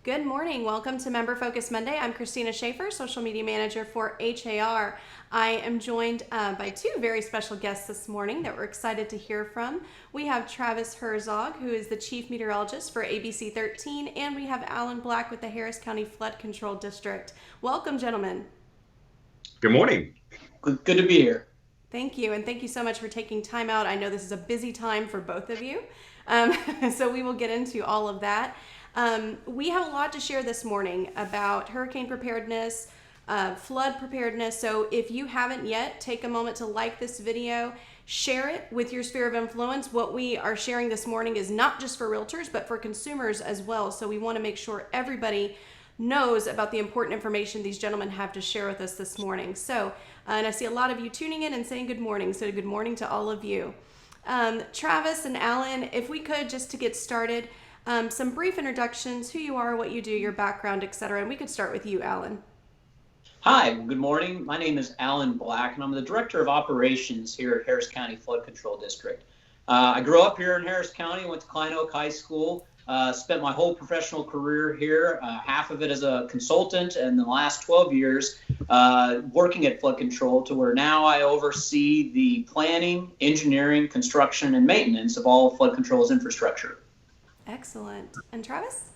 Good morning. Welcome to Member Focus Monday. I'm Cristina Schaefer, Social Media Manager for HAR. I am joined by two very special guests this morning that we're excited to hear from. We have Travis Herzog, who is the Chief Meteorologist for ABC 13, and we have Alan Black with the Harris County Flood Control District. Welcome, gentlemen. Good morning. Good to be here. Thank you, and thank you so much for taking time out. I know this is a busy time for both of you, so we will get into all of that. We have a lot to share this morning about hurricane preparedness, flood preparedness. So if you haven't yet, take a moment to like this video, share it with your sphere of influence. What we are sharing this morning is not just for realtors, but for consumers as well. So we want to make sure everybody knows about the important information these gentlemen have to share with us this morning. So, and I see a lot of you tuning in and saying good morning. So good morning to all of you. Travis and Alan, if we could, just to get started, some brief introductions, who you are, what you do, your background, etc. And we could start with you, Alan. Hi, good morning. My name is Alan Black, and I'm the Director of Operations here at Harris County Flood Control District. I grew up here in Harris County, went to Klein Oak High School, spent my whole professional career here, half of it as a consultant, and the last 12 years working at flood control, to where now I oversee the planning, engineering, construction, and maintenance of all flood control's infrastructure. Excellent. And Travis?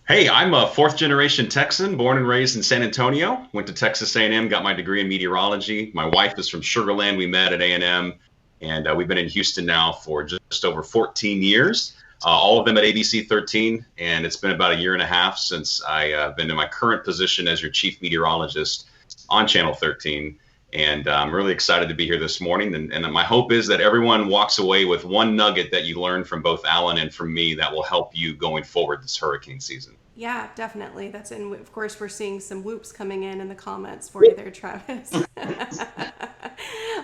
Hey, I'm a fourth generation Texan, born and raised in San Antonio. Went to Texas A&M, got my degree in meteorology. My wife is from Sugar Land. We met at A&M, and we've been in Houston now for just over 14 years. All of them at ABC 13, and it's been about a year and a half since I've been in my current position as your chief meteorologist on Channel 13. And I'm really excited to be here this morning. And my hope is that everyone walks away with one nugget that you learned from both Alan and from me that will help you going forward this hurricane season. Yeah, definitely. And of course, we're seeing some whoops coming in the comments for you there, Travis.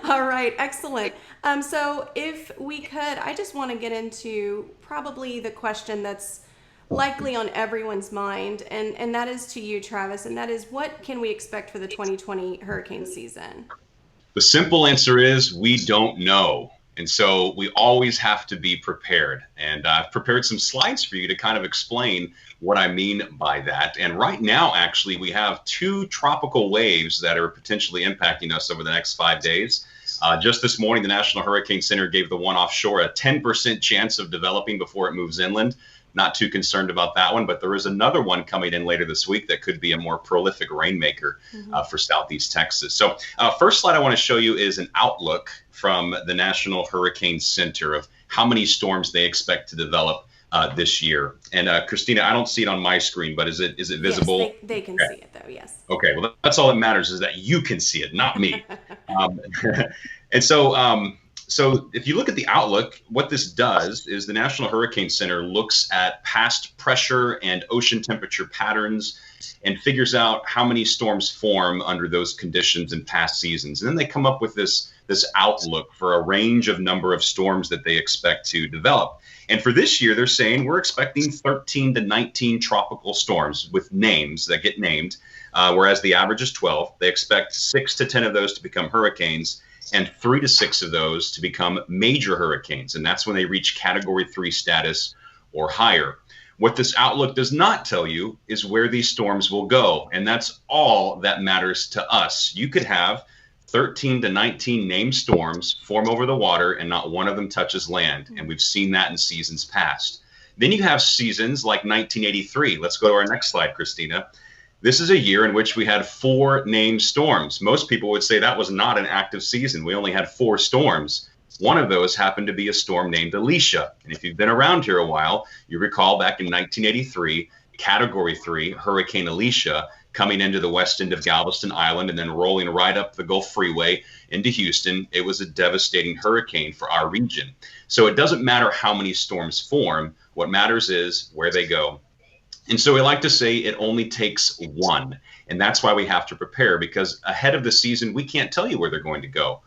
All right, excellent. So if we could, I just want to get into probably the question that's likely on everyone's mind, and that is to you, Travis, and that is, what can we expect for the 2020 hurricane season? The simple answer is we don't know. And so we always have to be prepared. And I've prepared some slides for you to kind of explain what I mean by that. And right now, actually, we have two tropical waves that are potentially impacting us over the next 5 days. Just this morning, the National Hurricane Center gave the one offshore a 10% chance of developing before it moves inland. Not too concerned about that one, but there is another one coming in later this week that could be a more prolific rainmaker for Southeast Texas. So first slide I want to show you is an outlook from the National Hurricane Center of how many storms they expect to develop this year. And Cristina, I don't see it on my screen, but is it visible? Yes, they can see it though, yes. Okay, well, that's all that matters, is that you can see it, not me. And so if you look at the outlook, what this does is the National Hurricane Center looks at past pressure and ocean temperature patterns and figures out how many storms form under those conditions in past seasons. And then they come up with this outlook for a range of number of storms that they expect to develop. And for this year, they're saying we're expecting 13 to 19 tropical storms with names that get named, whereas the average is 12. They expect 6 to 10 of those to become hurricanes, and 3 to 6 of those to become major hurricanes. And that's when they reach Category 3 status or higher. What this outlook does not tell you is where these storms will go. And that's all that matters to us. You could have 13 to 19 named storms form over the water and not one of them touches land. And we've seen that in seasons past. Then you have seasons like 1983. Let's go to our next slide, Cristina. This is a year in which we had 4 named storms. Most people would say that was not an active season. We only had 4 storms. One of those happened to be a storm named Alicia. And if you've been around here a while, you recall back in 1983, Category 3, Hurricane Alicia, coming into the west end of Galveston Island and then rolling right up the Gulf Freeway into Houston. It was a devastating hurricane for our region. So it doesn't matter how many storms form. What matters is where they go. And so we like to say it only takes one. And that's why we have to prepare, because ahead of the season, we can't tell you where they're going to go.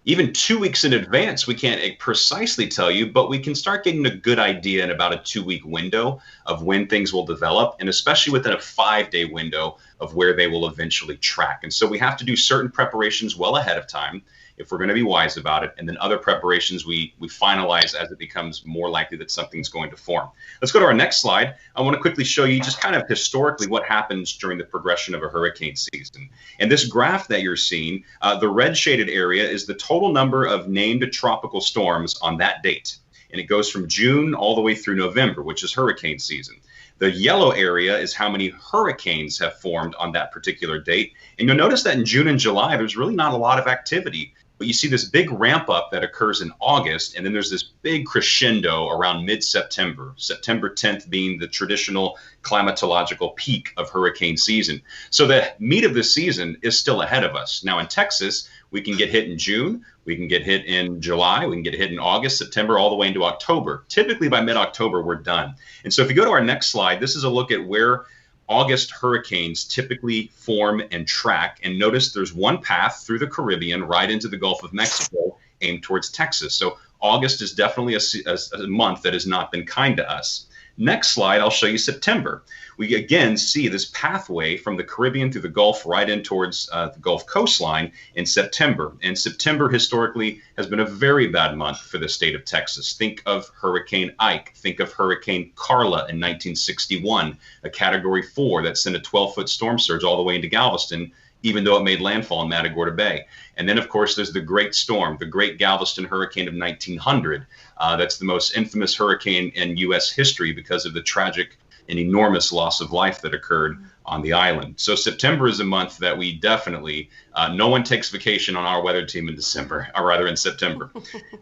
Even 2 weeks in advance, we can't precisely tell you, but we can start getting a good idea in about a 2-week window of when things will develop, and especially within a 5-day window of where they will eventually track. And so we have to do certain preparations well ahead of time. if we're going to be wise about it. And then other preparations we finalize as it becomes more likely that something's going to form. Let's go to our next slide. I want to quickly show you just kind of historically what happens during the progression of a hurricane season. And this graph that you're seeing, the red shaded area is the total number of named tropical storms on that date. And it goes from June all the way through November, which is hurricane season. The yellow area is how many hurricanes have formed on that particular date. And you'll notice that in June and July, there's really not a lot of activity. But you see this big ramp up that occurs in August, and then there's this big crescendo around mid-September, September 10th being the traditional climatological peak of hurricane season. So the meat of the season is still ahead of us. Now in Texas, we can get hit in June, we can get hit in July, we can get hit in August, September, all the way into October. Typically by mid-October, we're done. And so if you go to our next slide, this is a look at where August hurricanes typically form and track. And notice there's one path through the Caribbean right into the Gulf of Mexico aimed towards Texas. So August is definitely a month that has not been kind to us. Next slide, I'll show you September. We again see this pathway from the Caribbean through the Gulf right in towards the Gulf coastline in September. And September historically has been a very bad month for the state of Texas. Think of Hurricane Ike. Think of Hurricane Carla in 1961, a Category 4 that sent a 12-foot storm surge all the way into Galveston, even though it made landfall in Matagorda Bay. And then, of course, there's the Great Storm, the Great Galveston Hurricane of 1900. That's the most infamous hurricane in U.S. history because of the tragic and enormous loss of life that occurred on the island. So September is a month that we definitely, no one takes vacation on our weather team in December, or rather in September.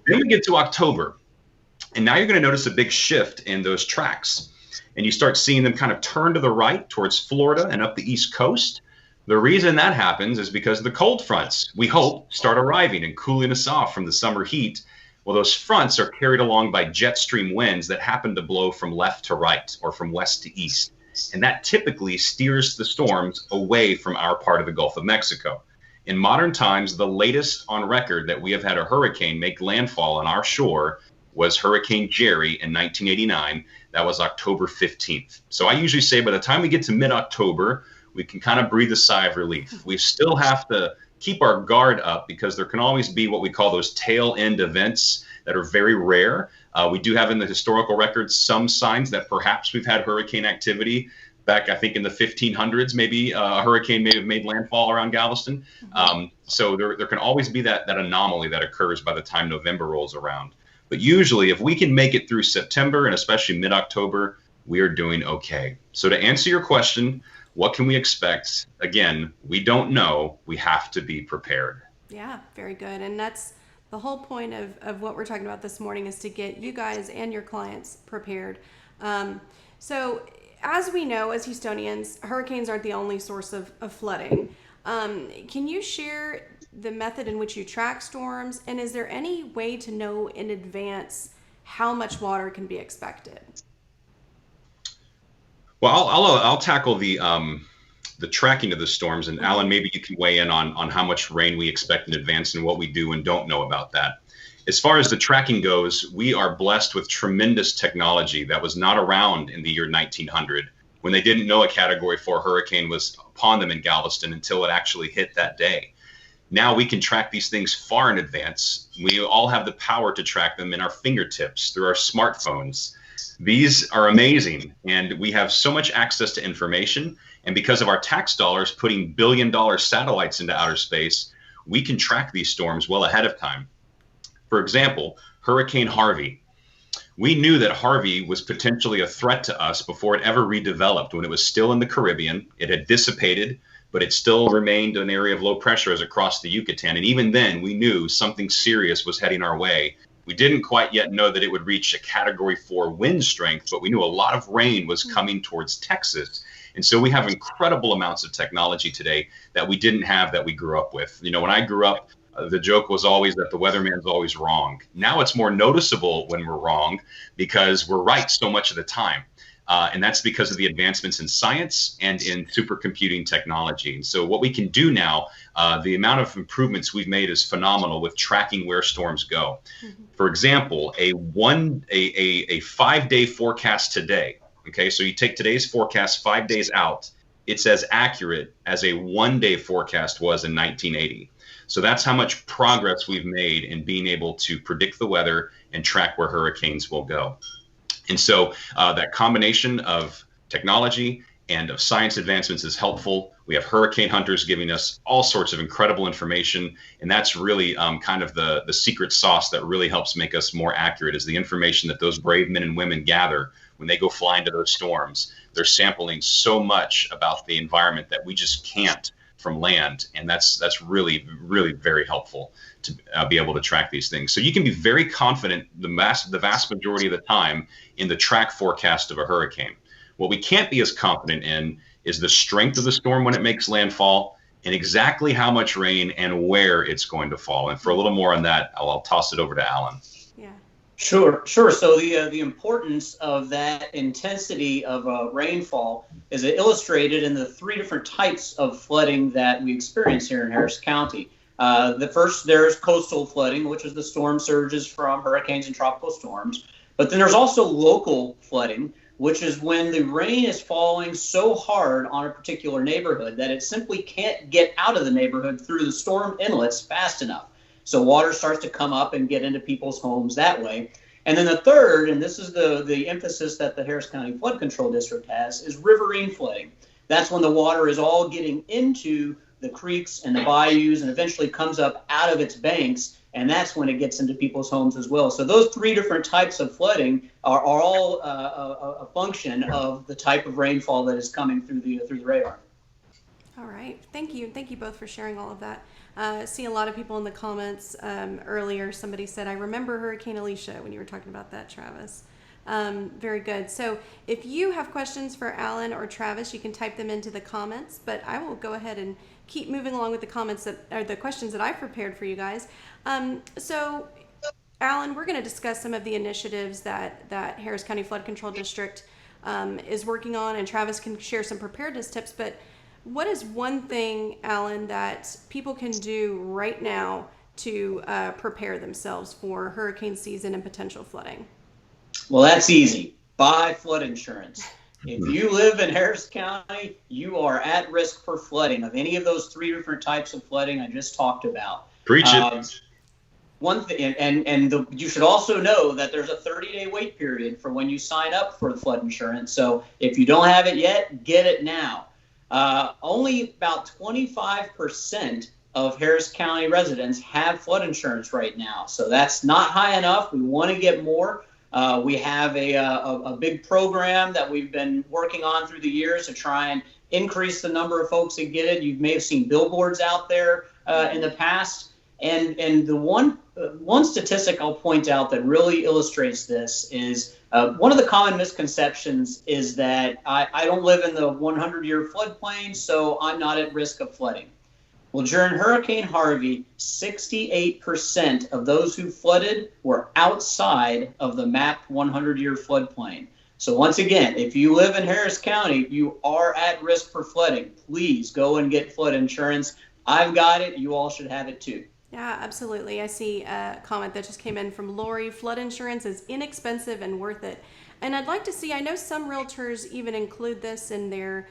Then we get to October. And now you're going to notice a big shift in those tracks. And you start seeing them kind of turn to the right towards Florida and up the East Coast. The reason that happens is because the cold fronts, we hope, start arriving and cooling us off from the summer heat. Well, those fronts are carried along by jet stream winds that happen to blow from left to right or from west to east. And that typically steers the storms away from our part of the Gulf of Mexico. In modern times, the latest on record that we have had a hurricane make landfall on our shore was Hurricane Jerry in 1989. That was October 15th. So I usually say by the time we get to mid-October, we can kind of breathe a sigh of relief. We still have to keep our guard up because there can always be what we call those tail end events that are very rare. We do have in the historical records some signs that perhaps we've had hurricane activity back, I think in the 1500s, maybe a hurricane may have made landfall around Galveston. So there can always be that anomaly that occurs by the time November rolls around. But usually if we can make it through September and especially mid-October, we are doing okay. So to answer your question, what can we expect? Again, we don't know. We have to be prepared. Yeah, very good. And that's the whole point of what we're talking about this morning, is to get you guys and your clients prepared. So as we know, as Houstonians, hurricanes aren't the only source of flooding. Can you share the method in which you track storms? And is there any way to know in advance how much water can be expected? Well, I'll tackle the tracking of the storms, and Alan, maybe you can weigh in on how much rain we expect in advance and what we do and don't know about that. As far as the tracking goes, we are blessed with tremendous technology that was not around in the year 1900 when they didn't know a Category 4 hurricane was upon them in Galveston until it actually hit that day. Now we can track these things far in advance. We all have the power to track them in our fingertips through our smartphones. These are amazing, and we have so much access to information. And because of our tax dollars putting billion-dollar satellites into outer space, we can track these storms well ahead of time. For example, Hurricane Harvey. We knew that Harvey was potentially a threat to us before it ever redeveloped. When it was still in the Caribbean, it had dissipated, but it still remained an area of low pressure as it crossed the Yucatan. And even then, we knew something serious was heading our way. We didn't quite yet know that it would reach a Category 4 wind strength, but we knew a lot of rain was coming towards Texas. And so we have incredible amounts of technology today that we didn't have, that we grew up with. You know, when I grew up, the joke was always that the weatherman's always wrong. Now it's more noticeable when we're wrong because we're right so much of the time. And that's because of the advancements in science and in supercomputing technology. And so what we can do now, the amount of improvements we've made is phenomenal with tracking where storms go. Mm-hmm. For example, a 5-day forecast today. Okay, so you take today's forecast 5 days out. it's as accurate as a one-day forecast was in 1980. So that's how much progress we've made in being able to predict the weather and track where hurricanes will go. And so that combination of technology and of science advancements is helpful. We have hurricane hunters giving us all sorts of incredible information, and that's really kind of the secret sauce that really helps make us more accurate, is the information that those brave men and women gather when they go fly into those storms. They're sampling so much about the environment that we just can't from land, and that's really, really very helpful to be able to track these things. So you can be very confident the vast majority of the time in the track forecast of a hurricane. What we can't be as confident in is the strength of the storm when it makes landfall, and exactly how much rain and where it's going to fall. And for a little more on that, I'll toss it over to Alan. Yeah. Sure. So the importance of that intensity of rainfall is illustrated in the three different types of flooding that we experience here in Harris County. The first, there's coastal flooding, which is the storm surges from hurricanes and tropical storms. But then there's also local flooding, which is when the rain is falling so hard on a particular neighborhood that it simply can't get out of the neighborhood through the storm inlets fast enough. So water starts to come up and get into people's homes that way. And then the third, and this is the emphasis that the Harris County Flood Control District has, is riverine flooding. That's when the water is all getting into the creeks and the bayous and eventually comes up out of its banks, and that's when it gets into people's homes as well. So those three different types of flooding are all a function of the type of rainfall that is coming through the radar. All right. Thank you. Thank you both for sharing all of that. See a lot of people in the comments earlier. Somebody said, I remember Hurricane Alicia when you were talking about that, Travis. Very good. So if you have questions for Alan or Travis, you can type them into the comments, but I will go ahead and keep moving along with the comments that are the questions that I've prepared for you guys. So Alan, we're going to discuss some of the initiatives that Harris County Flood Control District is working on, and Travis can share some preparedness tips, but what is one thing, Alan, that people can do right now to prepare themselves for hurricane season and potential flooding? Well, that's easy. Buy flood insurance. If you live in Harris County, you are at risk for flooding of any of those three different types of flooding I just talked about. Preach it. One thing, you should also know that there's a 30-day wait period for when you sign up for the flood insurance. So if you don't have it yet, get it now. Only about 25% of Harris County residents have flood insurance right now. So that's not high enough. We want to get more. We have a big program that we've been working on through the years to try and increase the number of folks that get it. You may have seen billboards out there in the past. And the one statistic I'll point out that really illustrates this is one of the common misconceptions is that I don't live in the 100-year floodplain, so I'm not at risk of flooding. Well, during Hurricane Harvey, 68% of those who flooded were outside of the mapped 100-year floodplain. So once again, if you live in Harris County, you are at risk for flooding. Please go and get flood insurance. I've got it. You all should have it too. Yeah, absolutely. I see a comment that just came in from Lori. Flood insurance is inexpensive and worth it. And I'd like to see, I know some realtors even include this in their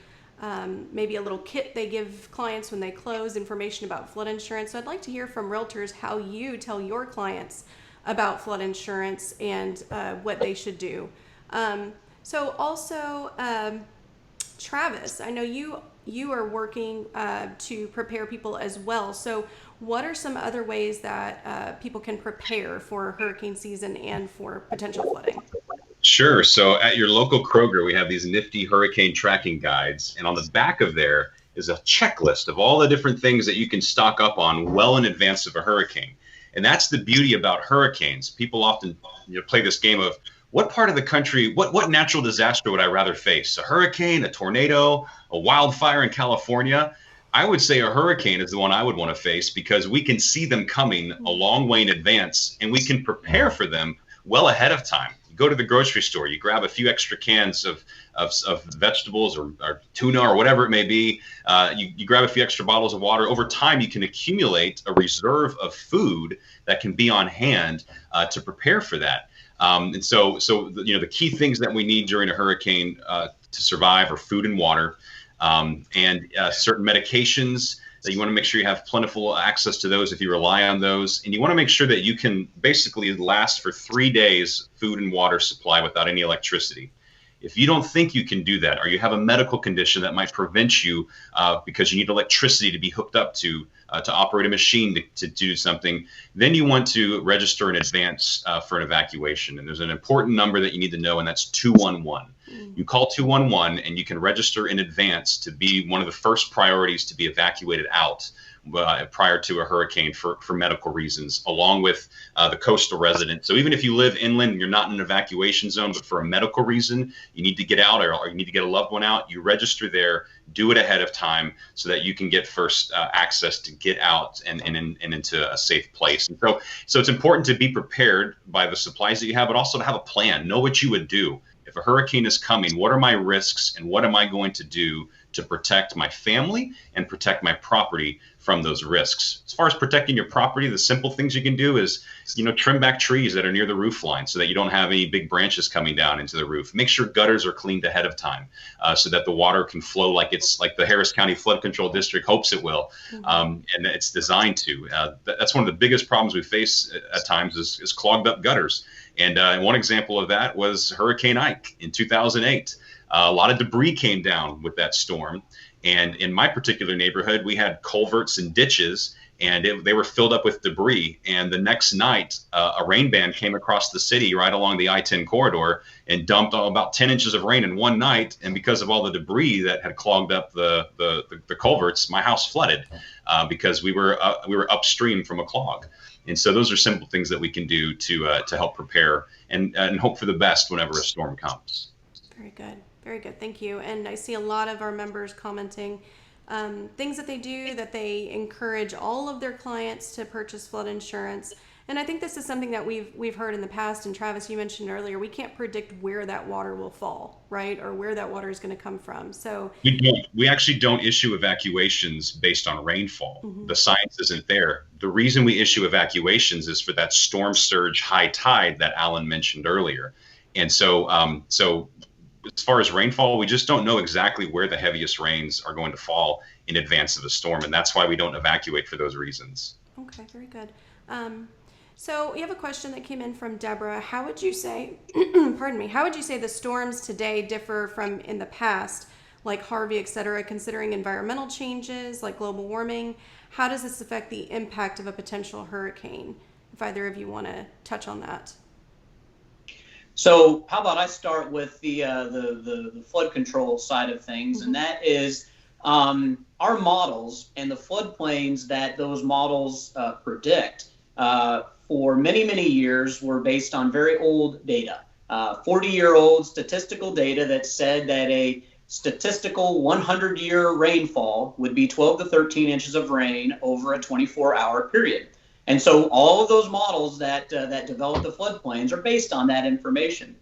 maybe a little kit they give clients when they close, information about flood insurance. So I'd like to hear from realtors how you tell your clients about flood insurance and what they should do. So also, Travis, I know you are working to prepare people as well. So what are some other ways that people can prepare for hurricane season and for potential flooding? Sure. So at your local Kroger, we have these nifty hurricane tracking guides. And on the back of there is a checklist of all the different things that you can stock up on well in advance of a hurricane. And that's the beauty about hurricanes. People often play this game of what part of the country, what natural disaster would I rather face? A hurricane, a tornado, a wildfire in California? I would say a hurricane is the one I would want to face because we can see them coming a long way in advance and we can prepare for them well ahead of time. You go to the grocery store, you grab a few extra cans of vegetables or tuna or whatever it may be. You grab a few extra bottles of water. Over time, you can accumulate a reserve of food that can be on hand to prepare for that. And so the key things that we need during a hurricane to survive are food and water. and certain medications that you want to make sure you have plentiful access to those if you rely on those. And you want to make sure that you can basically last for 3 days food and water supply without any electricity. If you don't think you can do that, or you have a medical condition that might prevent you because you need electricity to be hooked up to operate a machine to do something, then you want to register in advance for an evacuation. And there's an important number that you need to know, and that's 211. You call 211 and you can register in advance to be one of the first priorities to be evacuated out prior to a hurricane for medical reasons, along with the coastal residents. So even if you live inland and you're not in an evacuation zone, but for a medical reason, you need to get out or you need to get a loved one out, you register there, do it ahead of time so that you can get first access to get out and into a safe place. And so it's important to be prepared by the supplies that you have, but also to have a plan, know what you would do. If a hurricane is coming, what are my risks and what am I going to do to protect my family and protect my property from those risks? As far as protecting your property, the simple things you can do is, trim back trees that are near the roof line so that you don't have any big branches coming down into the roof. Make sure gutters are cleaned ahead of time so that the water can flow like the Harris County Flood Control District hopes it will, and it's designed to. That's one of the biggest problems we face at times is clogged up gutters. And one example of that was Hurricane Ike in 2008. A lot of debris came down with that storm. And in my particular neighborhood, we had culverts and ditches, and they were filled up with debris. And the next night, a rain band came across the city right along the I-10 corridor and dumped about 10 inches of rain in one night. And because of all the debris that had clogged up the culverts, my house flooded because we were upstream from a clog. And so those are simple things that we can do to help prepare and hope for the best whenever a storm comes. Very good. Very good. Thank you. And I see a lot of our members commenting things that they do, that they encourage all of their clients to purchase flood insurance. And I think this is something that we've heard in the past. And Travis, you mentioned earlier, we can't predict where that water will fall, right? Or where that water is going to come from. So we actually don't issue evacuations based on rainfall. The science isn't there. The reason we issue evacuations is for that storm surge high tide that Alan mentioned earlier. And so as far as rainfall, we just don't know exactly where the heaviest rains are going to fall in advance of the storm. And that's why we don't evacuate for those reasons. Okay, very good. So we have a question that came in from Deborah. How would you say, pardon me, how would you say the storms today differ from in the past, like Harvey, et cetera, considering environmental changes like global warming? How does this affect the impact of a potential hurricane? If either of you want to touch on that. So how about I start with the flood control side of things, and that is our models and the floodplains that those models predict for many, many years were based on very old data, 40-year-old statistical data that said that a statistical 100-year rainfall would be 12 to 13 inches of rain over a 24-hour period. And so all of those models that develop the floodplains are based on that information.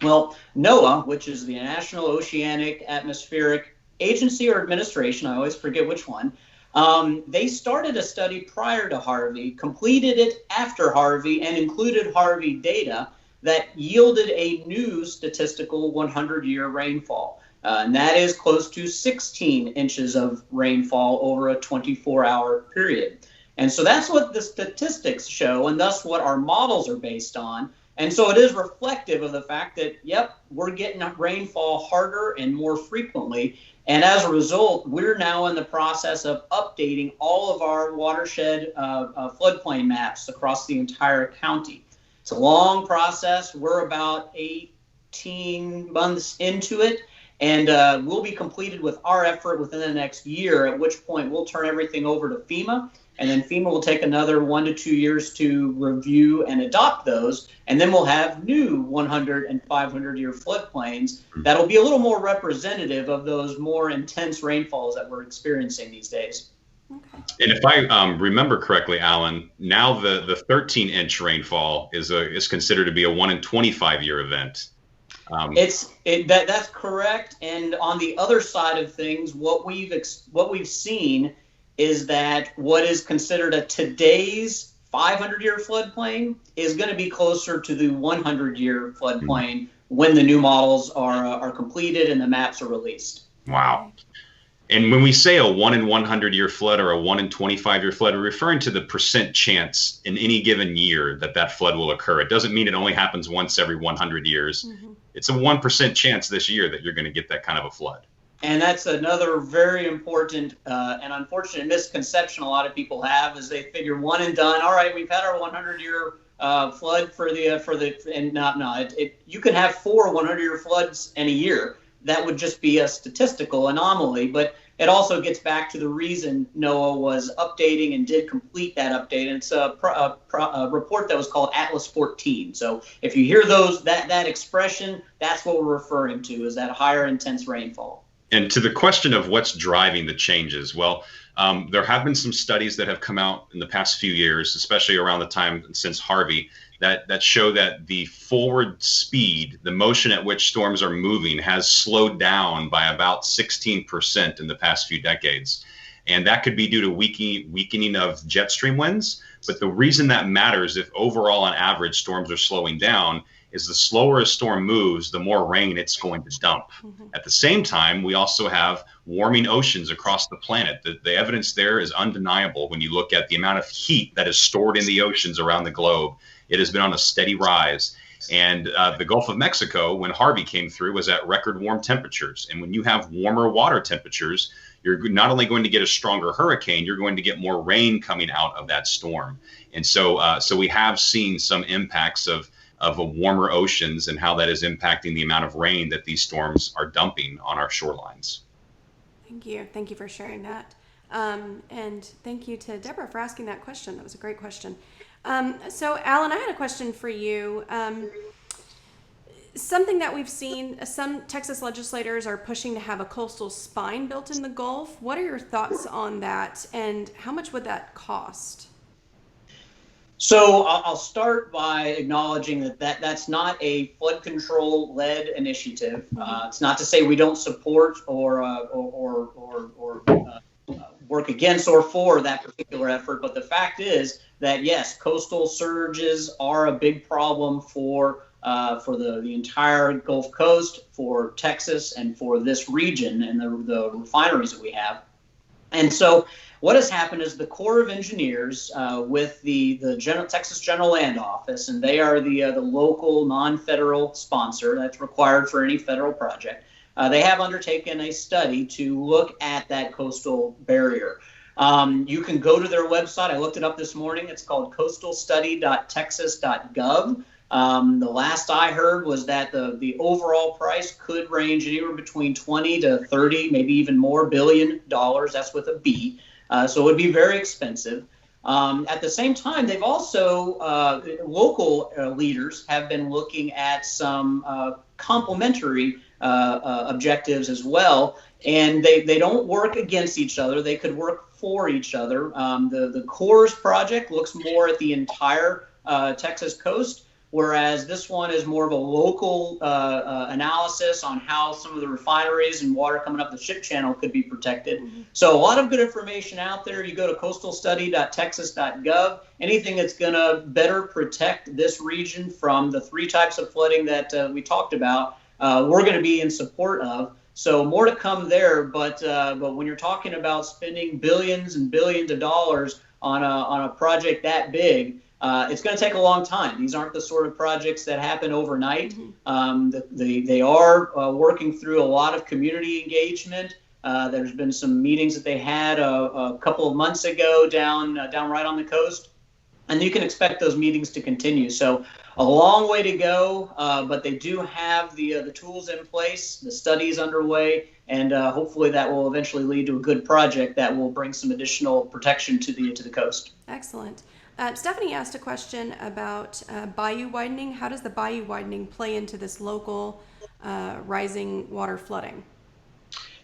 Well, NOAA, which is the National Oceanic Atmospheric Agency or Administration, I always forget which one, they started a study prior to Harvey, completed it after Harvey, and included Harvey data that yielded a new statistical 100-year rainfall. And that is close to 16 inches of rainfall over a 24-hour period. And so that's what the statistics show, and thus what our models are based on. And so it is reflective of the fact that, yep, we're getting rainfall harder and more frequently. And as a result, we're now in the process of updating all of our watershed floodplain maps across the entire county. It's a long process. We're about 18 months into it. And we'll be completed with our effort within the next year, at which point we'll turn everything over to FEMA. And then FEMA will take another 1 to 2 years to review and adopt those. And then we'll have new 100 and 500-year floodplains that'll be a little more representative of those more intense rainfalls that we're experiencing these days. Okay. And if I remember correctly, Alan, now the 13-inch rainfall is considered to be a 1 in 25-year event. That's correct. And on the other side of things, what we've seen is that what is considered a today's 500-year floodplain is going to be closer to the 100-year floodplain when the new models are completed and the maps are released. Wow. And when we say a 1 in 100 year flood or a 1 in 25 year flood, we're referring to the percent chance in any given year that that flood will occur. It doesn't mean it only happens once every 100 years. Mm-hmm. It's a 1% chance this year that you're going to get that kind of a flood. And that's another very important and unfortunate misconception a lot of people have, is they figure one and done. All right, we've had our 100-year flood you can have 4 100-year floods in a year. That would just be a statistical anomaly, but it also gets back to the reason NOAA was updating and did complete that update. And it's a report that was called Atlas 14. So if you hear that expression, that's what we're referring to, is that higher intense rainfall. And to the question of what's driving the changes, well, there have been some studies that have come out in the past few years, especially around the time since Harvey, that show that the forward speed, the motion at which storms are moving, has slowed down by about 16% in the past few decades. And that could be due to weakening of jet stream winds. But the reason that matters, if overall on average storms are slowing down, is the slower a storm moves, the more rain it's going to dump. Mm-hmm. At the same time, we also have warming oceans across the planet. The evidence there is undeniable when you look at the amount of heat that is stored in the oceans around the globe. It has been on a steady rise. And the Gulf of Mexico, when Harvey came through, was at record warm temperatures. And when you have warmer water temperatures, you're not only going to get a stronger hurricane, you're going to get more rain coming out of that storm. And so we have seen some impacts of a warmer oceans and how that is impacting the amount of rain that these storms are dumping on our shorelines. Thank you. Thank you for sharing that. And thank you to Deborah for asking that question. That was a great question. So Alan, I had a question for you. Something that we've seen, some Texas legislators are pushing to have a coastal spine built in the Gulf. What are your thoughts on that, and how much would that cost? So I'll start by acknowledging that's not a flood control led initiative. It's not to say we don't support or work against or for that particular effort, but the fact is that yes, coastal surges are a big problem for the entire Gulf Coast, for Texas, and for this region and the refineries that we have. And so what has happened is the Corps of Engineers with the Texas General Land Office, and they are the local non-federal sponsor that's required for any federal project. They have undertaken a study to look at that coastal barrier. You can go to their website. I looked it up this morning. It's called coastalstudy.texas.gov. The last I heard was that the overall price could range anywhere between 20 to 30, maybe even more $billion. That's with a B. So it would be very expensive. At the same time, they've also, local leaders have been looking at some complementary objectives as well. And they don't work against each other. They could work for each other. The Corps project looks more at the entire Texas coast, whereas this one is more of a local analysis on how some of the refineries and water coming up the ship channel could be protected. Mm-hmm. So a lot of good information out there. You go to coastalstudy.texas.gov. Anything that's going to better protect this region from the 3 types of flooding that we talked about, we're going to be in support of. So more to come there, but when you're talking about spending billions and billions of dollars on a project that big, it's going to take a long time. These aren't the sort of projects that happen overnight. Mm-hmm. They are working through a lot of community engagement. There's been some meetings that they had a couple of months ago down right on the coast, and you can expect those meetings to continue. So a long way to go, but they do have the tools in place, the studies underway, and hopefully that will eventually lead to a good project that will bring some additional protection to the coast. Excellent. Stephanie asked a question about bayou widening. How does the bayou widening play into this local rising water flooding?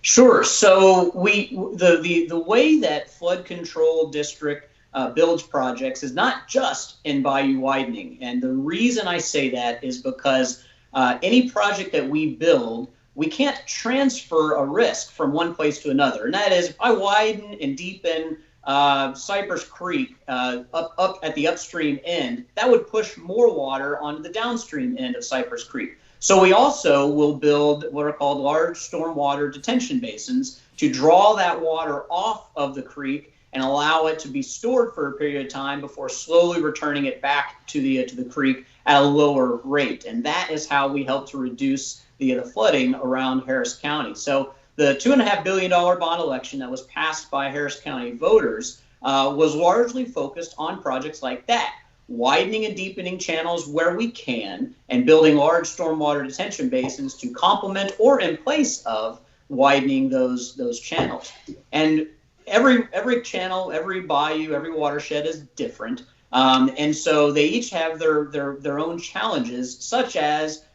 Sure. So the way that flood control district builds projects is not just in bayou widening. And the reason I say that is because any project that we build, we can't transfer a risk from one place to another. And that is, if I widen and deepen Cypress Creek up at the upstream end, that would push more water onto the downstream end of Cypress Creek. So we also will build what are called large stormwater detention basins to draw that water off of the creek and allow it to be stored for a period of time before slowly returning it back to the creek at a lower rate. And that is how we help to reduce the flooding around Harris County. So the $2.5 billion bond election that was passed by Harris County voters was largely focused on projects like that, widening and deepening channels where we can, and building large stormwater detention basins to complement or in place of widening those channels. And every channel, every bayou, every watershed is different. And so they each have their own challenges, such as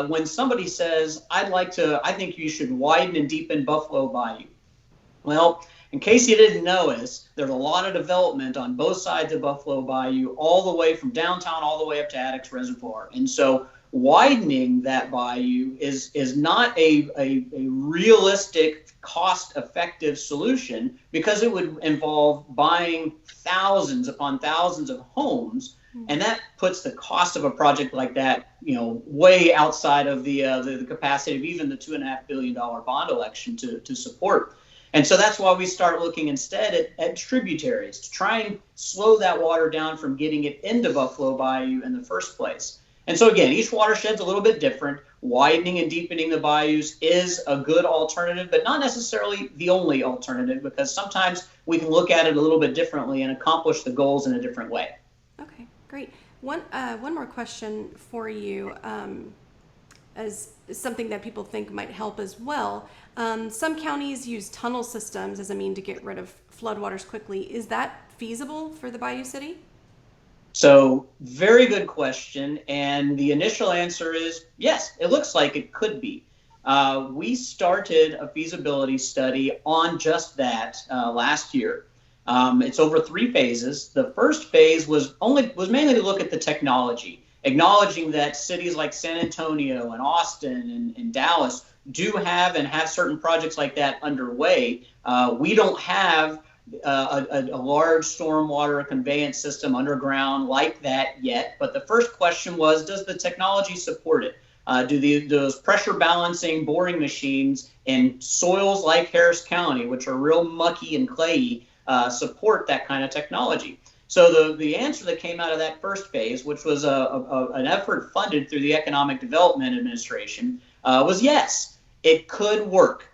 when somebody says, I think you should widen and deepen Buffalo Bayou. Well, in case you didn't notice, there's a lot of development on both sides of Buffalo Bayou, all the way from downtown all the way up to Addicks Reservoir. And so widening that bayou is not a realistic, cost-effective solution, because it would involve buying thousands upon thousands of homes, and that puts the cost of a project like that, way outside of the capacity of even the $2.5 billion bond election to support. And so that's why we start looking instead at tributaries to try and slow that water down from getting it into Buffalo Bayou in the first place. And so again, each watershed's a little bit different. Widening and deepening the bayous is a good alternative, but not necessarily the only alternative, because sometimes we can look at it a little bit differently and accomplish the goals in a different way. Okay, great. One more question for you, as something that people think might help as well. Some counties use tunnel systems as a mean to get rid of floodwaters quickly. Is that feasible for the Bayou City? So, very good question. And the initial answer is yes, it looks like it could be. We started a feasibility study on just that last year. It's over 3 phases. The first phase was mainly to look at the technology, acknowledging that cities like San Antonio and Austin and Dallas do have certain projects like that underway. We don't have a large stormwater conveyance system underground like that yet. But the first question was, does the technology support it? Do those pressure balancing boring machines in soils like Harris County, which are real mucky and clayey, support that kind of technology? So the answer that came out of that first phase, which was an effort funded through the Economic Development Administration, was yes, it could work.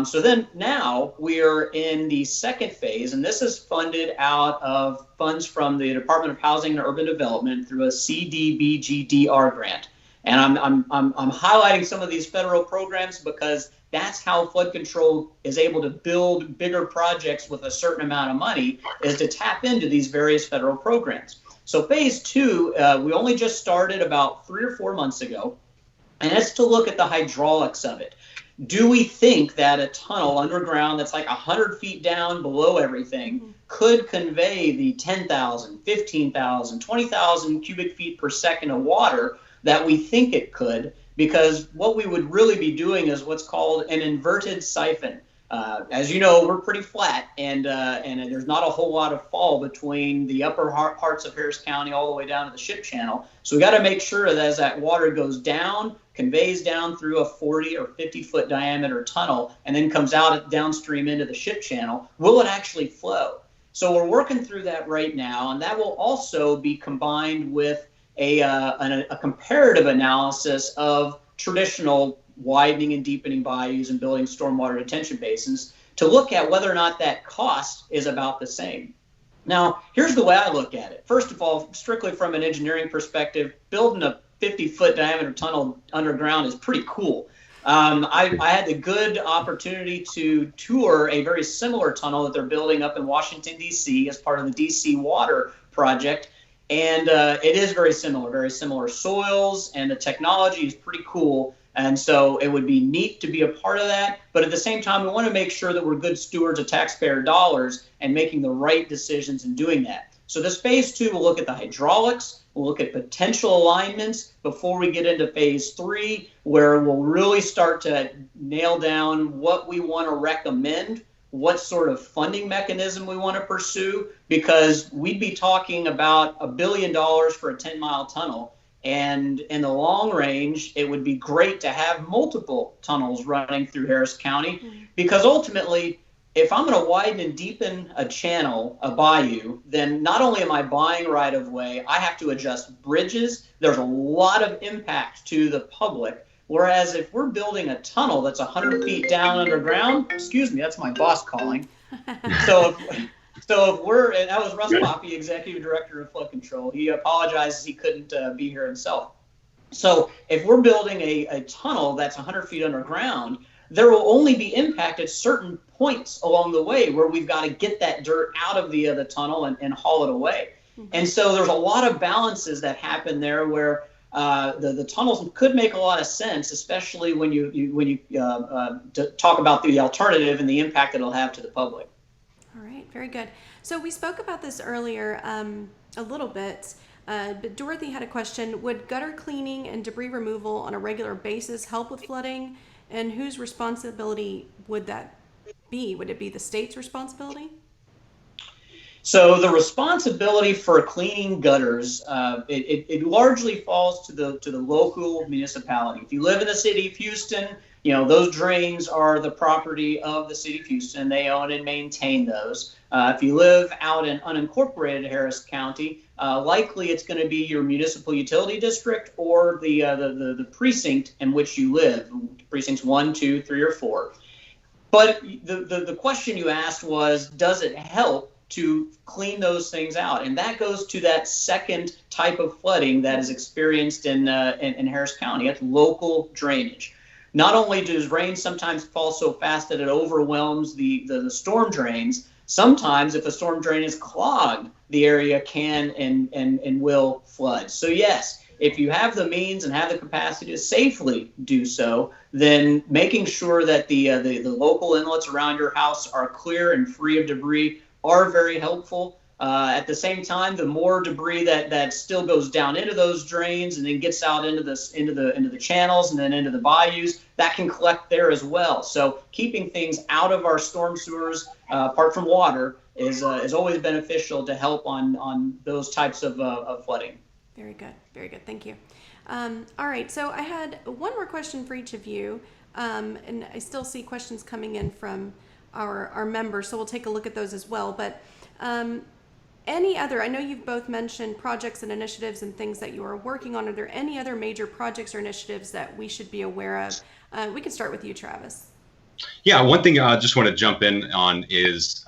So then now we are in the second phase, and this is funded out of funds from the Department of Housing and Urban Development through a CDBGDR grant. And I'm highlighting some of these federal programs because that's how flood control is able to build bigger projects with a certain amount of money, is to tap into these various federal programs. So phase 2, we only just started about 3 or 4 months ago, and it's to look at the hydraulics of it. Do we think that a tunnel underground that's like 100 feet down below everything could convey the 10,000, 15,000, 20,000 cubic feet per second of water that we think it could? Because what we would really be doing is what's called an inverted siphon. As you know, we're pretty flat, and there's not a whole lot of fall between the upper parts of Harris County all the way down to the ship channel. So we got to make sure that as that water goes down, conveys down through a 40 or 50 foot diameter tunnel, and then comes out downstream into the ship channel, will it actually flow? So we're working through that right now, and that will also be combined with a comparative analysis of traditional widening and deepening bayous and building stormwater detention basins to look at whether or not that cost is about the same. Now, here's the way I look at it. First of all, strictly from an engineering perspective, building a 50-foot diameter tunnel underground is pretty cool. I had the good opportunity to tour a very similar tunnel that they're building up in Washington, D.C. as part of the D.C. Water Project. And it is very similar soils, and the technology is pretty cool. And so it would be neat to be a part of that. But at the same time, we want to make sure that we're good stewards of taxpayer dollars and making the right decisions in doing that. So this phase 2 will look at the hydraulics, we'll look at potential alignments before we get into phase 3, where we'll really start to nail down what we want to recommend, what sort of funding mechanism we want to pursue, because we'd be talking about $1 billion for a 10-mile tunnel. And in the long range, it would be great to have multiple tunnels running through Harris County, because ultimately, if I'm going to widen and deepen a channel, a bayou, then not only am I buying right of way, I have to adjust bridges. There's a lot of impact to the public. Whereas if we're building a tunnel that's 100 feet down underground, excuse me, that's my boss calling. So if we're, and that was Russ Poppy, Executive Director of Flood Control. He apologizes he couldn't be here himself. So if we're building a tunnel that's 100 feet underground, there will only be impact at certain points along the way where we've got to get that dirt out of the tunnel and haul it away. And so there's a lot of balances that happen there where the tunnels could make a lot of sense, especially when you talk about the alternative and the impact it'll have to the public. All right, very good. So we spoke about this earlier a little bit, but Dorothy had a question. Would gutter cleaning and debris removal on a regular basis help with flooding? And whose responsibility would that be? Would it be the state's responsibility? So the responsibility for cleaning gutters, it largely falls to the local municipality. If you live in the city of Houston, those drains are the property of the city of Houston. They own and maintain those. If you live out in unincorporated Harris County, likely it's going to be your municipal utility district or the precinct in which you live, precincts 1, 2, 3, or 4. But the question you asked was, does it help to clean those things out? And that goes to that second type of flooding that is experienced in Harris County. It's local drainage. Not only does rain sometimes fall so fast that it overwhelms the storm drains, sometimes if a storm drain is clogged, the area can and will flood. So yes, if you have the means and have the capacity to safely do so, then making sure that the local inlets around your house are clear and free of debris are very helpful. At the same time, the more debris that still goes down into those drains and then gets out into the channels and then into the bayous, that can collect there as well. So keeping things out of our storm sewers, apart from water, is always beneficial to help on those types of flooding. Very good. Very good. Thank you. All right. So I had one more question for each of you, and I still see questions coming in from our members, so we'll take a look at those as well. But any other, I know you've both mentioned projects and initiatives and things that you are working on. Are there any other major projects or initiatives that we should be aware of? We can start with you, Travis. Yeah, one thing I just want to jump in on is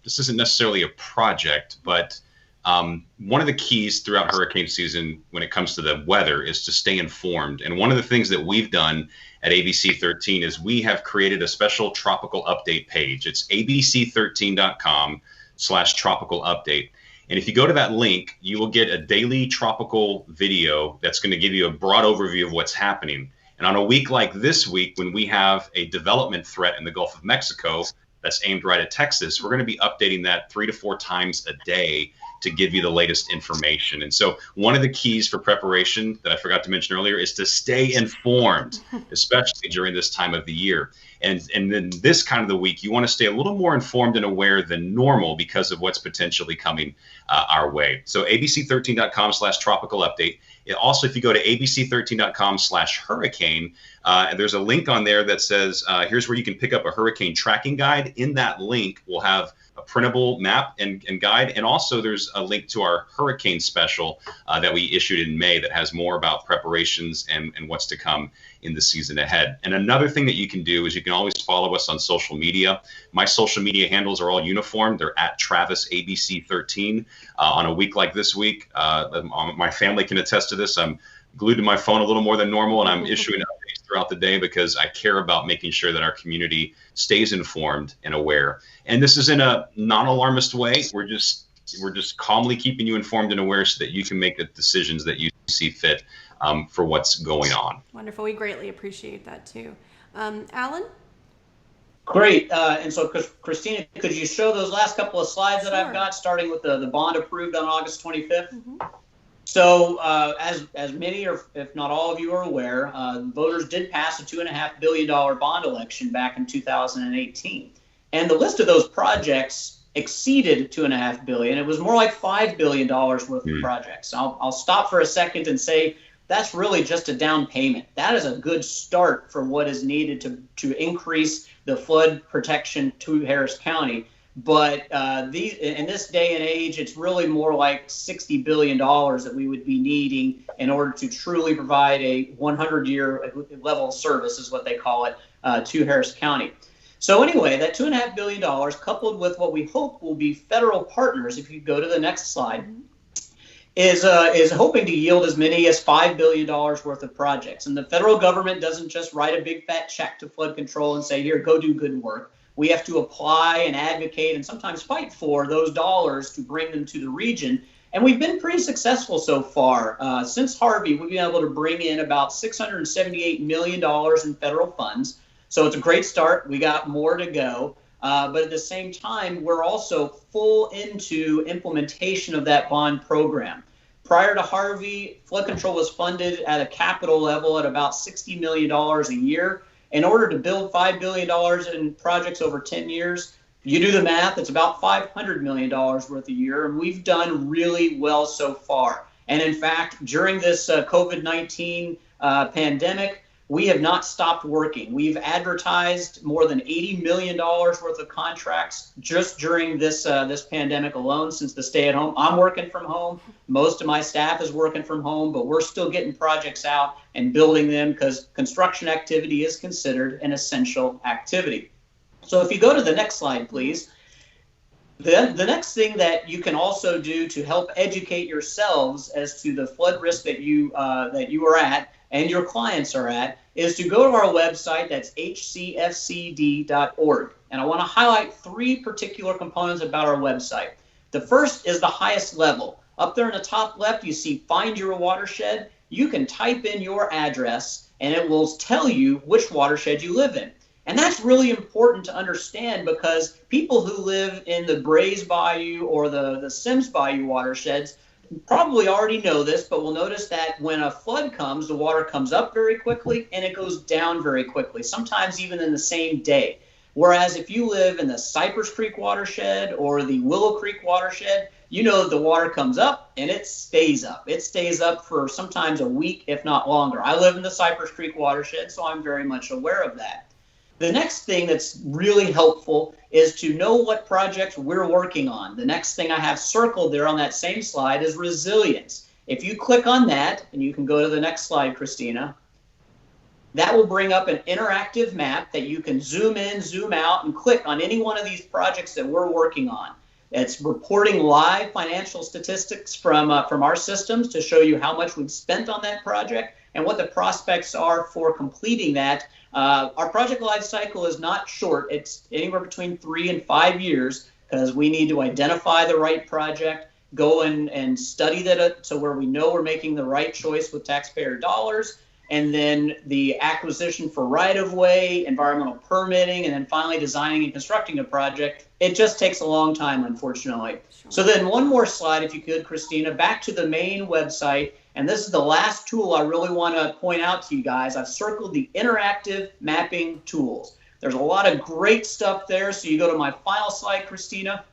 this isn't necessarily a project, but one of the keys throughout hurricane season when it comes to the weather is to stay informed. And one of the things that we've done at ABC 13 is we have created a special tropical update page. It's abc13.com/tropical update. And if you go to that link, you will get a daily tropical video that's going to give you a broad overview of what's happening. And on a week like this week, when we have a development threat in the Gulf of Mexico that's aimed right at Texas, we're going to be updating that 3 to 4 times a day to give you the latest information. And so one of the keys for preparation that I forgot to mention earlier is to stay informed, especially during this time of the year. And then this kind of the week, you want to stay a little more informed and aware than normal because of what's potentially coming our way. So abc13.com/tropical update. Also, if you go to abc13.com/hurricane, there's a link on there that says, here's where you can pick up a hurricane tracking guide. In that link, we'll have a printable map and guide. And also there's a link to our hurricane special that we issued in May that has more about preparations and what's to come in the season ahead. And another thing that you can do is you can always follow us on social media. My social media handles are all uniform. They're at TravisABC13. On a week like this week, my family can attest to this. I'm glued to my phone a little more than normal, and I'm issuing updates throughout the day because I care about making sure that our community stays informed and aware. And this is in a non-alarmist way. We're just calmly keeping you informed and aware so that you can make the decisions that you see fit for what's going on. Wonderful. We greatly appreciate that too. Alan? Great. And so, Cristina, could you show those last couple of slides that I've got, starting with the bond approved on August 25th? Mm-hmm. So as many, or if not all of you are aware, voters did pass a $2.5 billion bond election back in 2018. And the list of those projects exceeded $2.5 billion. It was more like $5 billion worth of projects. I'll stop for a second and say that's really just a down payment. That is a good start for what is needed to increase the flood protection to Harris County. But in this day and age, it's really more like $60 billion that we would be needing in order to truly provide a 100-year level of service, is what they call it, to Harris County. So anyway, that $2.5 billion, coupled with what we hope will be federal partners, if you go to the next slide, is hoping to yield as many as $5 billion worth of projects. And the federal government doesn't just write a big fat check to flood control and say, here, go do good work. We have to apply and advocate and sometimes fight for those dollars to bring them to the region. And we've been pretty successful so far. Since Harvey, we've been able to bring in about $678 million in federal funds. So it's a great start. We got more to go. But at the same time, we're also full into implementation of that bond program. Prior to Harvey, flood control was funded at a capital level at about $60 million a year. In order to build $5 billion in projects over 10 years, you do the math, it's about $500 million worth a year, and we've done really well so far. And in fact, during this COVID-19 pandemic, we have not stopped working. We've advertised more than $80 million worth of contracts just during this pandemic alone, since the stay-at-home. I'm working from home. Most of my staff is working from home, but we're still getting projects out and building them because construction activity is considered an essential activity. So if you go to the next slide, please. The next thing that you can also do to help educate yourselves as to the flood risk that you are at and your clients are at is to go to our website, that's hcfcd.org. And I want to highlight three particular components about our website. The first is the highest level. Up there in the top left, you see Find Your Watershed. You can type in your address and it will tell you which watershed you live in. And that's really important to understand because people who live in the Brays Bayou or the Sims Bayou watersheds probably already know this, but we'll notice that when a flood comes, the water comes up very quickly and it goes down very quickly, sometimes even in the same day. Whereas if you live in the Cypress Creek watershed or the Willow Creek watershed, you know that the water comes up and it stays up. It stays up for sometimes a week, if not longer. I live in the Cypress Creek watershed, so I'm very much aware of that. The next thing that's really helpful is to know what projects we're working on. The next thing I have circled there on that same slide is resilience. If you click on that, and you can go to the next slide, Cristina, that will bring up an interactive map that you can zoom in, zoom out, and click on any one of these projects that we're working on. It's reporting live financial statistics from our systems to show you how much we've spent on that project and what the prospects are for completing that. Our project life cycle is not short. It's anywhere between 3 and 5 years because we need to identify the right project, go and study that so where we know we're making the right choice with taxpayer dollars, and then the acquisition for right-of-way, environmental permitting, and then finally designing and constructing a project. It just takes a long time, unfortunately. Sure. So then one more slide, if you could, Cristina, back to the main website. And this is the last tool I really want to point out to you guys. I've circled the interactive mapping tools. There's a lot of great stuff there. So you go to my final slide, Cristina.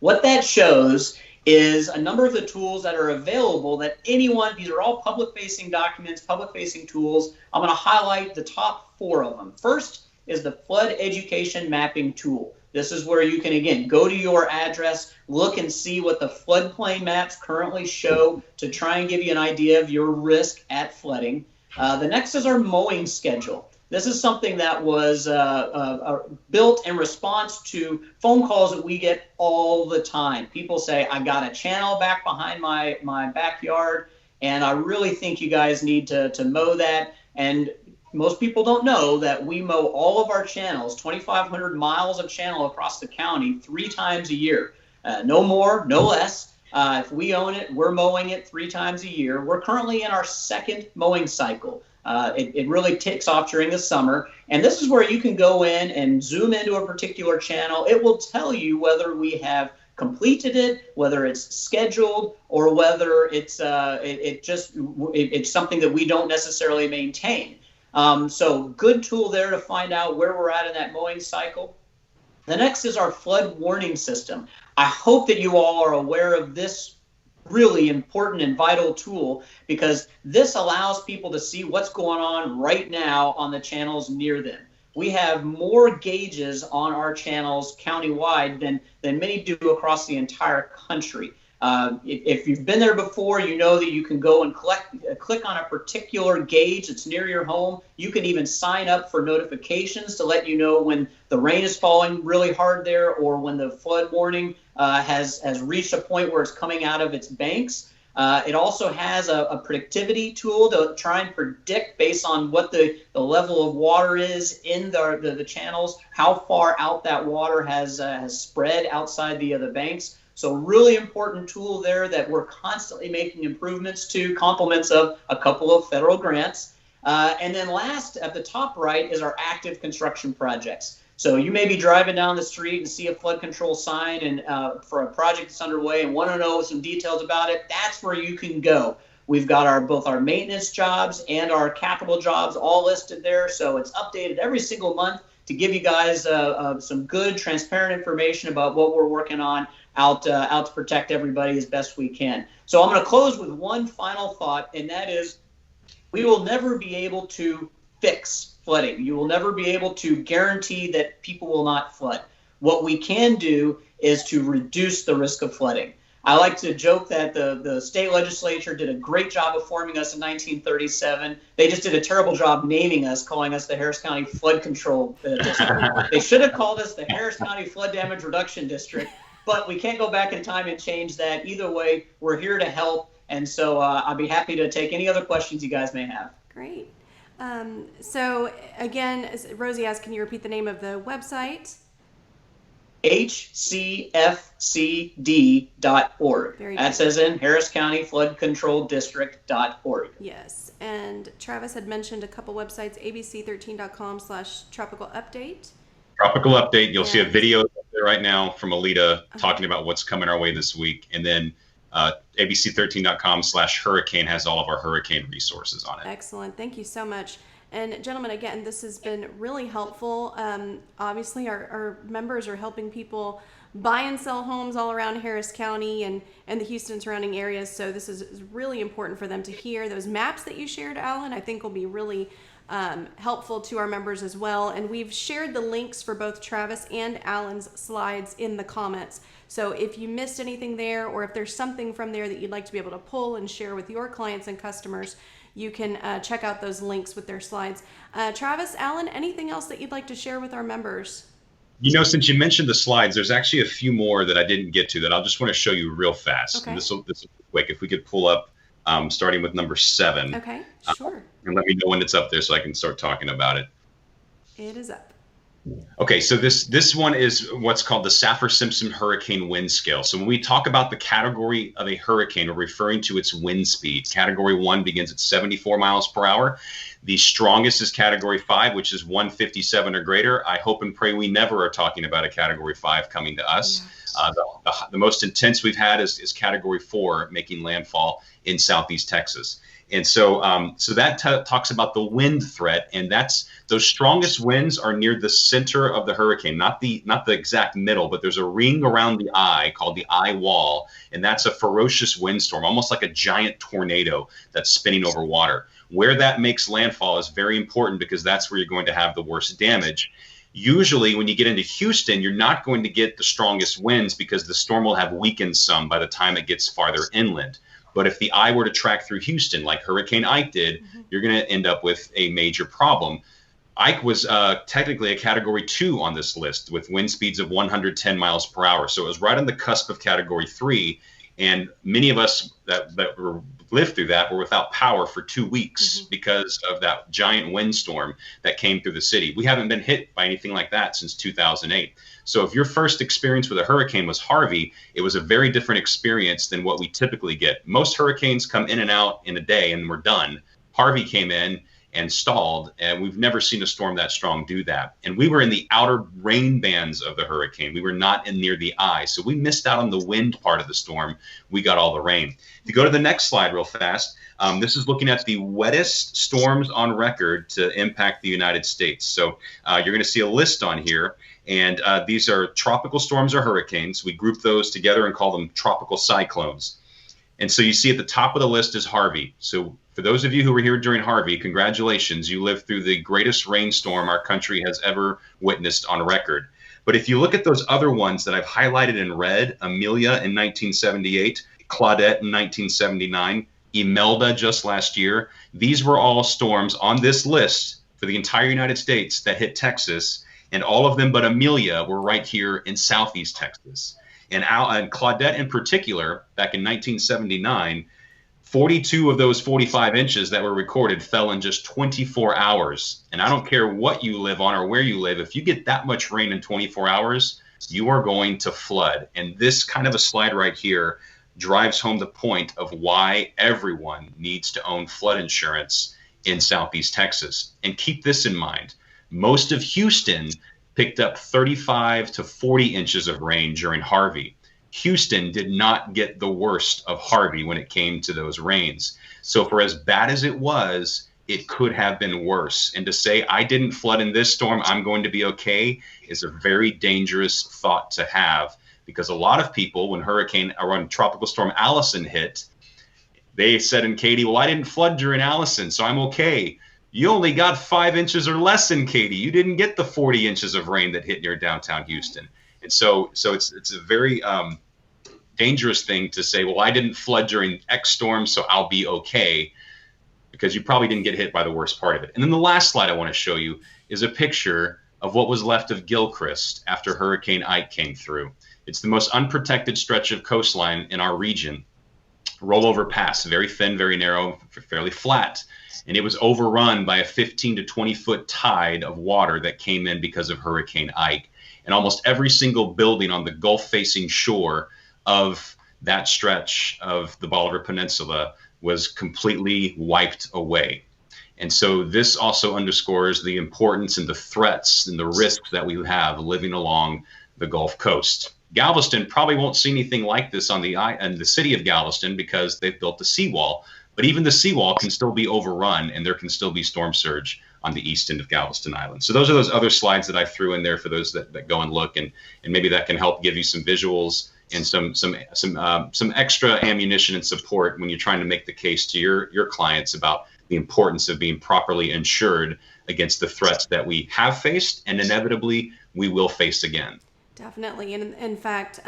What that shows is a number of the tools that are available that anyone, these are all public-facing documents, public-facing tools. I'm going to highlight the top 4 of them. First is the Flood Education Mapping Tool. This is where you can, again, go to your address, look and see what the floodplain maps currently show to try and give you an idea of your risk at flooding. The next is our mowing schedule. This is something that was built in response to phone calls that we get all the time. People say, I got a channel back behind my backyard, and I really think you guys need to mow that. And most people don't know that we mow all of our channels, 2,500 miles of channel across the county 3 times a year. No more, no less. If we own it, we're mowing it 3 times a year. We're currently in our 2nd mowing cycle. It really takes off during the summer. And this is where you can go in and zoom into a particular channel. It will tell you whether we have completed it, whether it's scheduled, or whether it's something that we don't necessarily maintain. So good tool there to find out where we're at in that mowing cycle. The next is our flood warning system. I hope that you all are aware of this really important and vital tool, because this allows people to see what's going on right now on the channels near them. We have more gauges on our channels countywide than many do across the entire country. If you've been there before, you know that you can go and click on a particular gauge that's near your home. You can even sign up for notifications to let you know when the rain is falling really hard there, or when the flood warning has reached a point where it's coming out of its banks. It also has a predictivity tool to try and predict, based on what the level of water is in the channels, how far out that water has spread outside the banks. So really important tool there that we're constantly making improvements to, compliments of a couple of federal grants. And then last, at the top right, is our active construction projects. So you may be driving down the street and see a flood control sign and for a project that's underway and want to know some details about it. That's where you can go. We've got both our maintenance jobs and our capital jobs all listed there. So it's updated every single month to give you guys some good, transparent information about what we're working on out to protect everybody as best we can. So I'm going to close with one final thought, and that is, we will never be able to fix flooding. You will never be able to guarantee that people will not flood. What we can do is to reduce the risk of flooding. I like to joke that the state legislature did a great job of forming us in 1937. They just did a terrible job naming us, calling us the Harris County Flood Control District. They should have called us the Harris County Flood Damage Reduction District, but we can't go back in time and change that. Either way, we're here to help, and so I'll be happy to take any other questions you guys may have. Great. So again, Rosie asked, can you repeat the name of the website? HCFCD.org. That says in Harris County Flood Control District.org. Yes. And Travis had mentioned a couple websites, abc13.com/tropical update. Tropical update. You'll see a video up there right now from Alita talking about what's coming our way this week. And then abc13.com/hurricane has all of our hurricane resources on it. Excellent. Thank you so much. And gentlemen, again, this has been really helpful. Obviously, our members are helping people buy and sell homes all around Harris County and the Houston surrounding areas. So this is really important for them to hear. Those maps that you shared, Alan, I think will be really helpful to our members as well. And we've shared the links for both Travis and Alan's slides in the comments. So if you missed anything there, or if there's something from there that you'd like to be able to pull and share with your clients and customers, you can check out those links with their slides. Travis, Alan, anything else that you'd like to share with our members? You know, since you mentioned the slides, there's actually a few more that I didn't get to that I'll just want to show you real fast. Okay. And this will be quick. If we could pull up, starting with number 7. Okay, sure. And let me know when it's up there so I can start talking about it. It is up. Okay, so this one is what's called the Saffir-Simpson Hurricane Wind Scale. So when we talk about the category of a hurricane, we're referring to its wind speed. Category 1 begins at 74 miles per hour. The strongest is Category 5, which is 157 or greater. I hope and pray we never are talking about a Category 5 coming to us. Yes. The most intense we've had is Category 4 making landfall in southeast Texas. And so that talks about the wind threat, and those strongest winds are near the center of the hurricane, not the exact middle, but there's a ring around the eye called the eye wall, and that's a ferocious windstorm, almost like a giant tornado that's spinning over water. Where that makes landfall is very important, because that's where you're going to have the worst damage. Usually when you get into Houston, you're not going to get the strongest winds because the storm will have weakened some by the time it gets farther inland. But if the eye were to track through Houston, like Hurricane Ike did, you're going to end up with a major problem. Ike was technically a Category 2 on this list with wind speeds of 110 miles per hour. So it was right on the cusp of Category 3. And many of us that lived through that were without power for 2 weeks because of that giant windstorm that came through the city. We haven't been hit by anything like that since 2008. So if your first experience with a hurricane was Harvey, it was a very different experience than what we typically get. Most hurricanes come in and out in a day and we're done. Harvey came in and stalled, and we've never seen a storm that strong do that. And we were in the outer rain bands of the hurricane. We were not near the eye, so we missed out on the wind part of the storm. We got all the rain. If you go to the next slide real fast, this is looking at the wettest storms on record to impact the United States. So you're going to see a list on here, and these are tropical storms or hurricanes. We group those together and call them tropical cyclones. And so you see at the top of the list is Harvey. So for those of you who were here during Harvey, congratulations. You lived through the greatest rainstorm our country has ever witnessed on record. But if you look at those other ones that I've highlighted in red, Amelia in 1978, Claudette in 1979, Imelda just last year, these were all storms on this list for the entire United States that hit Texas, and all of them but Amelia were right here in Southeast Texas. And Claudette in particular, back in 1979, 42 of those 45 inches that were recorded fell in just 24 hours. And I don't care what you live on or where you live, if you get that much rain in 24 hours, you are going to flood. And this kind of a slide right here drives home the point of why everyone needs to own flood insurance in Southeast Texas. And keep this in mind. Most of Houston picked up 35 to 40 inches of rain during Harvey. Houston did not get the worst of Harvey when it came to those rains. So for as bad as it was, it could have been worse. And to say, I didn't flood in this storm, I'm going to be okay, is a very dangerous thought to have. Because a lot of people, when Tropical Storm Allison hit, they said in Katy, well, I didn't flood during Allison, so I'm okay. You only got 5 inches or less in Katy. You didn't get the 40 inches of rain that hit near downtown Houston. And so it's a very dangerous thing to say, well, I didn't flood during X storm, so I'll be okay, because you probably didn't get hit by the worst part of it. And then the last slide I want to show you is a picture of what was left of Gilchrist after Hurricane Ike came through. It's the most unprotected stretch of coastline in our region. Rollover Pass, very thin, very narrow, fairly flat. And it was overrun by a 15 to 20 foot tide of water that came in because of Hurricane Ike. And almost every single building on the Gulf facing shore of that stretch of the Bolivar Peninsula was completely wiped away. And so this also underscores the importance and the threats and the risks that we have living along the Gulf Coast. Galveston probably won't see anything like this in the city of Galveston because they've built the seawall. But even the seawall can still be overrun, and there can still be storm surge on the east end of Galveston Island. So those are those other slides that I threw in there for those that go and look, and maybe that can help give you some visuals and some extra ammunition and support when you're trying to make the case to your clients about the importance of being properly insured against the threats that we have faced and inevitably we will face again. Definitely. And in fact,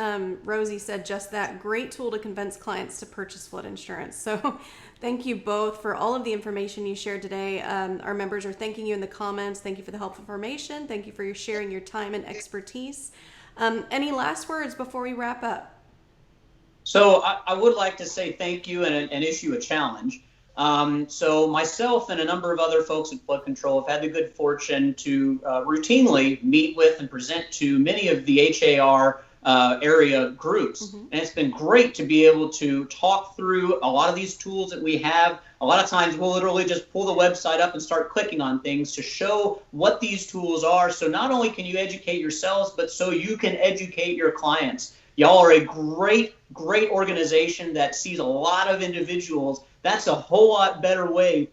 Rosie said just that, great tool to convince clients to purchase flood insurance. So thank you both for all of the information you shared today. Our members are thanking you in the comments. Thank you for the helpful information. Thank you for sharing your time and expertise. Any last words before we wrap up? So I would like to say thank you and issue a challenge. So myself and a number of other folks at Flood Control have had the good fortune to routinely meet with and present to many of the HAR area groups. Mm-hmm. And it's been great to be able to talk through a lot of these tools that we have. A lot of times we'll literally just pull the website up and start clicking on things to show what these tools are. So not only can you educate yourselves, but so you can educate your clients. Y'all are a great organization that sees a lot of individuals. That's a whole lot better way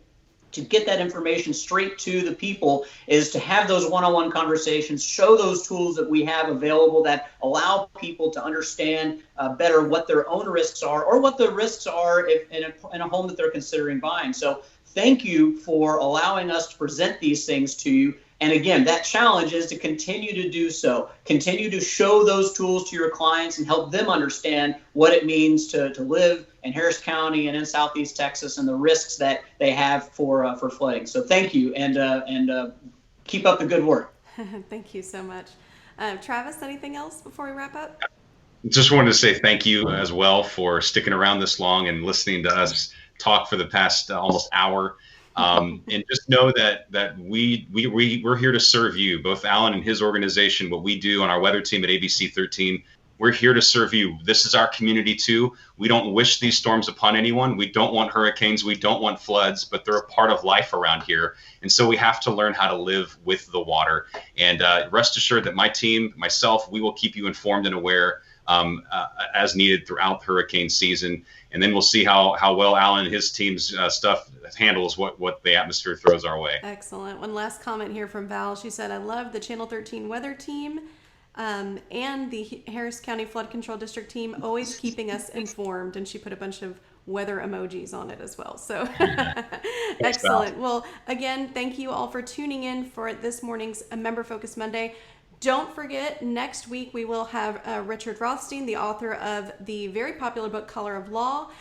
to get that information straight to the people, is to have those one-on-one conversations, show those tools that we have available that allow people to understand better what their own risks are or what the risks are if in a home that they're considering buying. So thank you for allowing us to present these things to you. And again, that challenge is to continue to do so. Continue to show those tools to your clients and help them understand what it means to live in Harris County and in Southeast Texas and the risks that they have for flooding. So thank you, and keep up the good work. Thank you so much. Travis, anything else before we wrap up? Just wanted to say thank you as well for sticking around this long and listening to us talk for the past almost hour. And just know that we're here to serve you, both Alan and his organization, what we do on our weather team at ABC 13. We're here to serve you. This is our community too. We don't wish these storms upon anyone. We don't want hurricanes. We don't want floods, but they're a part of life around here. And so we have to learn how to live with the water. And rest assured that my team, myself, we will keep you informed and aware as needed throughout the hurricane season. And then we'll see how well Alan and his team's stuff handles what the atmosphere throws our way. Excellent. One last comment here from Val. She said, I love the Channel 13 weather team. and the Harris County Flood Control District team, always keeping us informed. And she put a bunch of weather emojis on it as well. So excellent. Well, again, thank you all for tuning in for this morning's Member Focus Monday. Don't forget, next week we will have Richard Rothstein, the author of the very popular book Color of Law.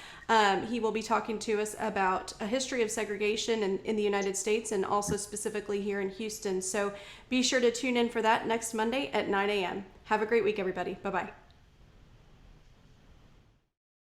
He will be talking to us about a history of segregation in the United States, and also specifically here in Houston. So be sure to tune in for that next Monday at 9 a.m. Have a great week, everybody. Bye-bye.